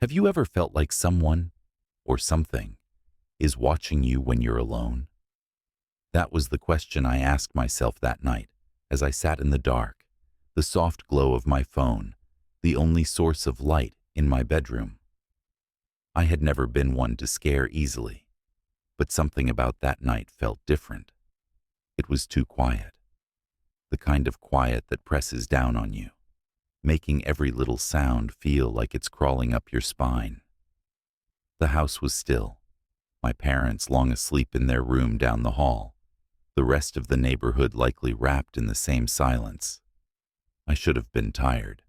Have you ever felt like someone, or something, is watching you when you're alone? That was the question I asked myself that night as I sat in the dark, the soft glow of my phone, the only source of light in my bedroom. I had never been one to scare easily, but something about that night felt different. It was too quiet, the kind of quiet that presses down on you, making every little sound feel like it's crawling up your spine. The house was still, my parents long asleep in their room down the hall, the rest of the neighborhood likely wrapped in the same silence. I should have been tired,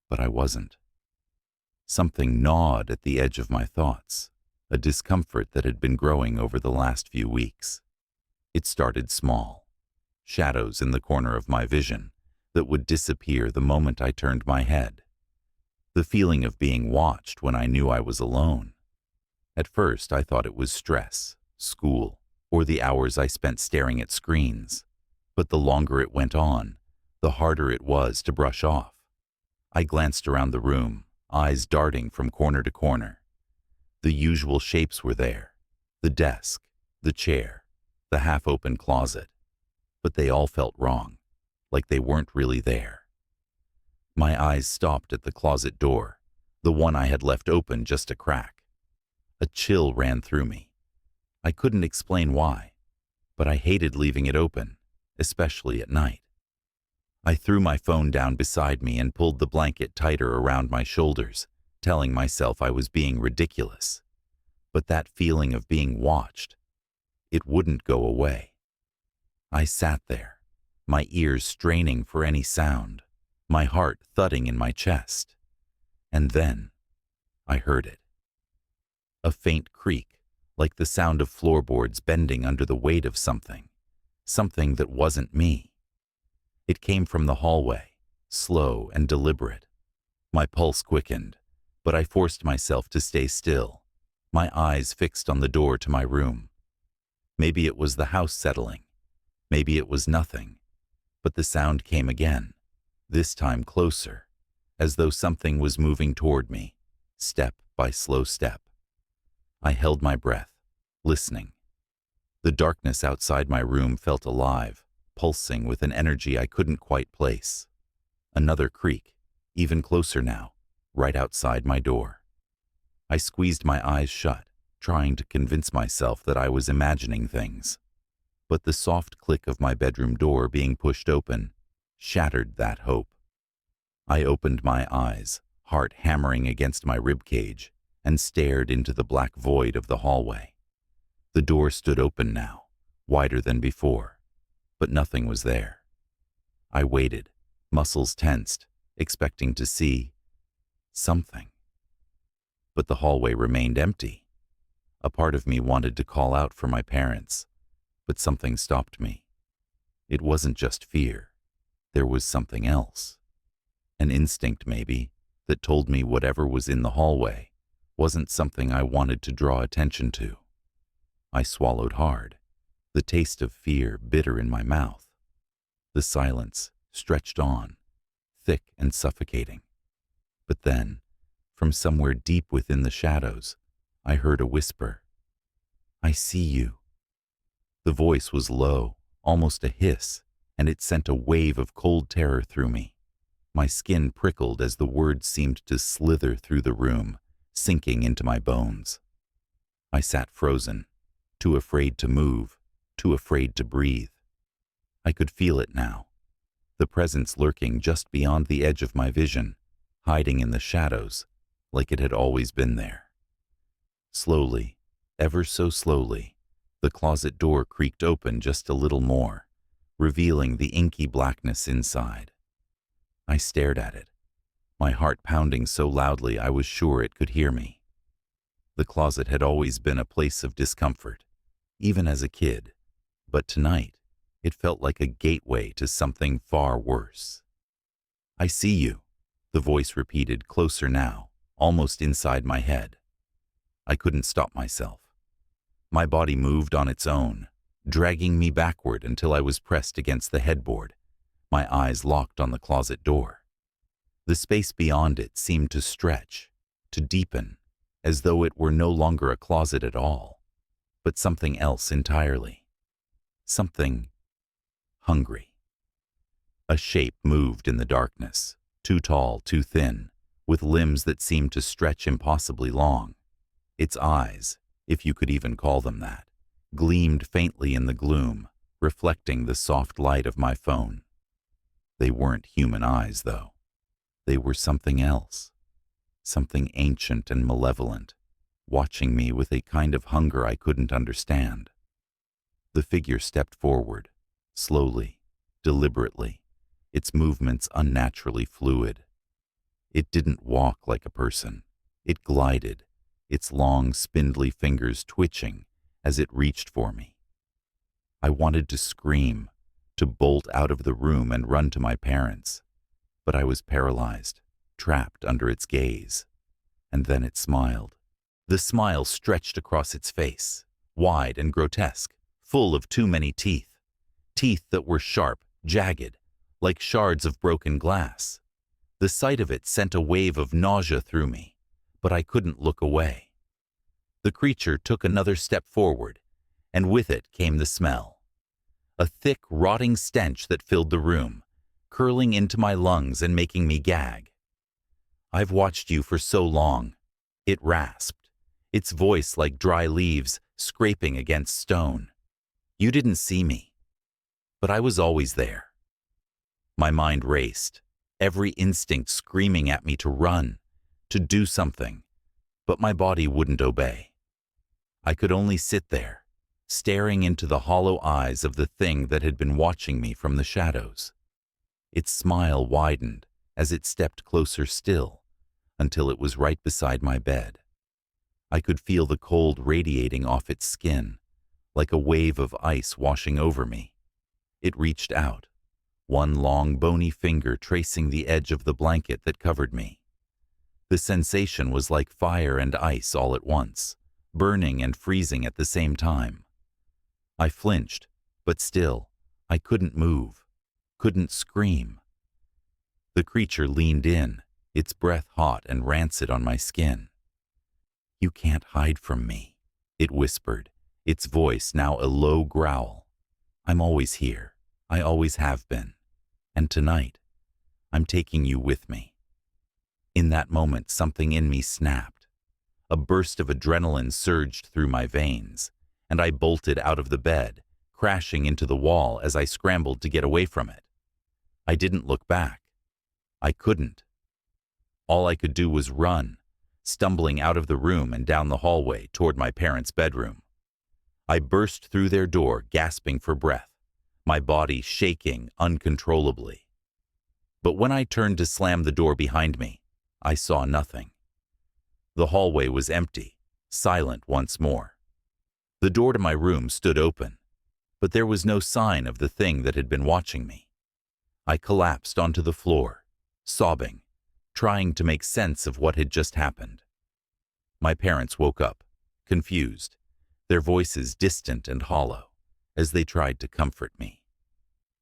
but I wasn't. Something gnawed at the edge of my thoughts, a discomfort that had been growing over the last few weeks. It started small, shadows in the corner of my vision that would disappear the moment I turned my head. The feeling of being watched when I knew I was alone. At first, I thought it was stress, school, or the hours I spent staring at screens. But the longer it went on, the harder it was to brush off. I glanced around the room, eyes darting from corner to corner. The usual shapes were there, the desk, the chair, the half-open closet. But they all felt wrong, like they weren't really there. My eyes stopped at the closet door, the one I had left open just a crack. A chill ran through me. I couldn't explain why, but I hated leaving it open, especially at night. I threw my phone down beside me and pulled the blanket tighter around my shoulders, telling myself I was being ridiculous. But that feeling of being watched, it wouldn't go away. I sat there, my ears straining for any sound, my heart thudding in my chest. And then I heard it. A faint creak, like the sound of floorboards bending under the weight of something that wasn't me. It came from the hallway, slow and deliberate. My pulse quickened, but I forced myself to stay still, my eyes fixed on the door to my room. Maybe it was the house settling, maybe it was nothing, but the sound came again, this time closer, as though something was moving toward me, step by slow step. I held my breath, listening. The darkness outside my room felt alive, pulsing with an energy I couldn't quite place. Another creak, even closer now, right outside my door. I squeezed my eyes shut, trying to convince myself that I was imagining things. But the soft click of my bedroom door being pushed open shattered that hope. I opened my eyes, heart hammering against my ribcage, and stared into the black void of the hallway. The door stood open now, wider than before, but nothing was there. I waited, muscles tensed, expecting to see something. But the hallway remained empty. A part of me wanted to call out for my parents, but something stopped me. It wasn't just fear. There was something else. An instinct, maybe, that told me whatever was in the hallway wasn't something I wanted to draw attention to. I swallowed hard, the taste of fear bitter in my mouth. The silence stretched on, thick and suffocating. But then, from somewhere deep within the shadows, I heard a whisper. "I see you." The voice was low, almost a hiss, and it sent a wave of cold terror through me. My skin prickled as the words seemed to slither through the room, sinking into my bones. I sat frozen, too afraid to move, too afraid to breathe. I could feel it now, the presence lurking just beyond the edge of my vision, hiding in the shadows, like it had always been there. Slowly, ever so slowly, the closet door creaked open just a little more, revealing the inky blackness inside. I stared at it, my heart pounding so loudly I was sure it could hear me. The closet had always been a place of discomfort, even as a kid, but tonight it felt like a gateway to something far worse. "I see you," the voice repeated, closer now, almost inside my head. I couldn't stop myself. My body moved on its own, dragging me backward until I was pressed against the headboard, my eyes locked on the closet door. The space beyond it seemed to stretch, to deepen, as though it were no longer a closet at all, but something else entirely. Something hungry. A shape moved in the darkness, too tall, too thin, with limbs that seemed to stretch impossibly long. Its eyes, if you could even call them that, gleamed faintly in the gloom, reflecting the soft light of my phone. They weren't human eyes, though. They were something else, something ancient and malevolent, watching me with a kind of hunger I couldn't understand. The figure stepped forward, slowly, deliberately, its movements unnaturally fluid. It didn't walk like a person. It glided, its long, spindly fingers twitching as it reached for me. I wanted to scream, to bolt out of the room and run to my parents, but I was paralyzed, trapped under its gaze. And then it smiled. The smile stretched across its face, wide and grotesque, full of too many teeth. Teeth that were sharp, jagged, like shards of broken glass. The sight of it sent a wave of nausea through me, but I couldn't look away. The creature took another step forward, and with it came the smell. A thick, rotting stench that filled the room, curling into my lungs and making me gag. "I've watched you for so long," it rasped, its voice like dry leaves scraping against stone. "You didn't see me, but I was always there." My mind raced, every instinct screaming at me to run, to do something, but my body wouldn't obey. I could only sit there, staring into the hollow eyes of the thing that had been watching me from the shadows. Its smile widened as it stepped closer still, until it was right beside my bed. I could feel the cold radiating off its skin, like a wave of ice washing over me. It reached out, one long bony finger tracing the edge of the blanket that covered me. The sensation was like fire and ice all at once, burning and freezing at the same time. I flinched, but still, I couldn't move, couldn't scream. The creature leaned in, its breath hot and rancid on my skin. "You can't hide from me," it whispered, its voice now a low growl. "I'm always here. I always have been. And tonight, I'm taking you with me." In that moment, something in me snapped. A burst of adrenaline surged through my veins, and I bolted out of the bed, crashing into the wall as I scrambled to get away from it. I didn't look back. I couldn't. All I could do was run, stumbling out of the room and down the hallway toward my parents' bedroom. I burst through their door, gasping for breath, my body shaking uncontrollably. But when I turned to slam the door behind me, I saw nothing. The hallway was empty, silent once more. The door to my room stood open, but there was no sign of the thing that had been watching me. I collapsed onto the floor, sobbing, trying to make sense of what had just happened. My parents woke up, confused, their voices distant and hollow, as they tried to comfort me.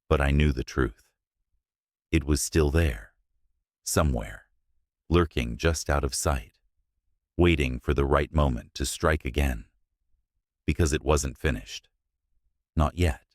But I knew the truth. It was still there, somewhere, lurking just out of sight, waiting for the right moment to strike again. Because it wasn't finished. Not yet.